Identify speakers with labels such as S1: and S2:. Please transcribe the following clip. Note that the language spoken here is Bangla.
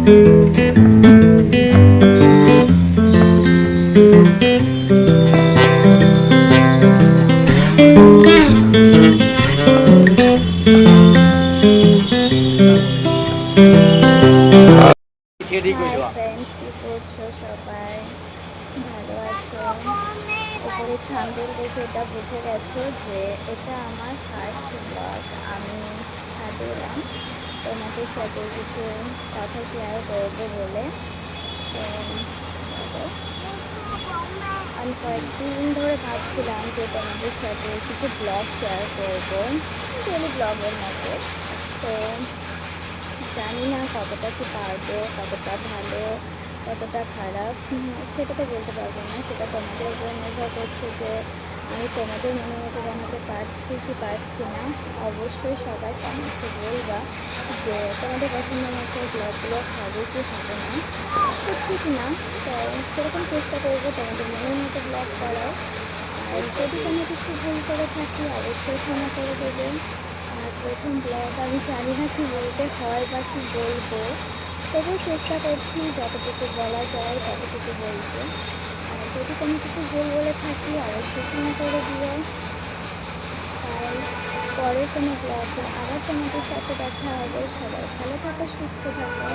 S1: ফ্রেন্ডস, কি করছো সবাই? ভালো আছো? উপরে থাম্বনেল দেখে এটা বুঝে গেছো যে এটা আমার ফার্স্ট ব্লগ। আমি ছাদে এলাম তোমাদের সাথে কিছু কথা শেয়ার করবো বলে। তো আমি কয়েকদিন ধরে ভাবছিলাম যে তোমাদের সাথে কিছু ব্লগ শেয়ার করবো, ডেলি ব্লগের মতো। তো জানি না কতটা কি পারবো, কতটা ভালো, কতটা খারাপ, সেটা তো বলতে পারবো না। সেটা তোমাদের উপর নির্ভর করছে যে আমি তোমাদের মনের মতো বানাতে পারছি কি পারছি না। অবশ্যই সবাই কমেন্টে বলবা যে তোমাদের পছন্দ মতো ব্লগগুলো হবে কি হবে না, হচ্ছে কি না। তো সেরকম চেষ্টা করবো তোমাদের মনের মতো ব্লগ করার। আর যদি কোনো কিছু ভুল করে থাকি অবশ্যই ক্ষমা করে দেবে। আর প্রথম ব্লগ, আমি জানি না কী বলতে হয় বা কী বলবো, তবুও চেষ্টা করছি যতটুকু বলা যায় ততটুকু বলতে। আর যদি কোনো কিছু ভুল বলে থাকি অবশ্যই ক্ষমা করে দিও। আর পরে কোনো ব্লগে আবার তোমাদের সাথে দেখা হবে। সবাই ভালো থাকো, সুস্থ থাকো।